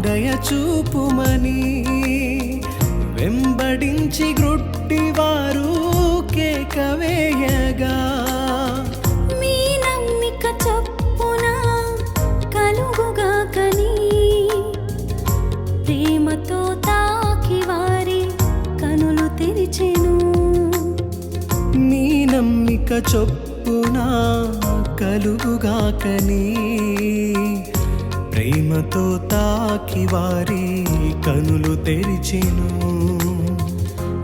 దయచూపుమని వెంబడించి గ్రుడ్డివారు కేక వేయగా మీ నమ్మిక చొప్పున కలుగుగాకని ప్రేమతో తాకి వారి కనులు తెరిచెను. మీ నమ్మిక చొప్పున కలుగుగాకని ప్రేమతో తాకి వారి కనులు తెరిచెను.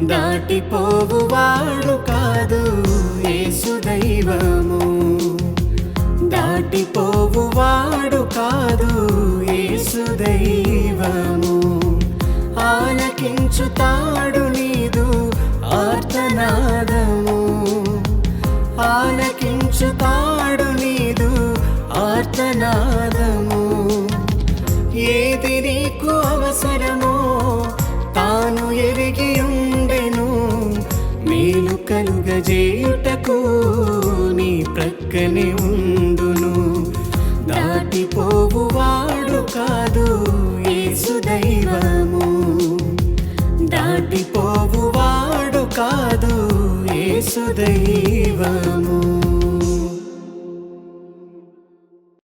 దాటిపోవువాడు కాదు యేసు దైవము, దాటిపోవువాడు కాదు యేసు దైవము. ఆలకించుతాడు నీదు ఆర్తనాదము, ఆలకించుతాడు నీదు ఆర్తనాదము. ఏది నీకు అవసరమో తాను ఎరిగి ఉండెను, మేలు కలుగజేయుటకు నీ ప్రక్కనే ఉండును. దాటిపోవువాడు కాదు యేసు దైవము, దాటిపోవువాడు కాదు యేసు దైవము.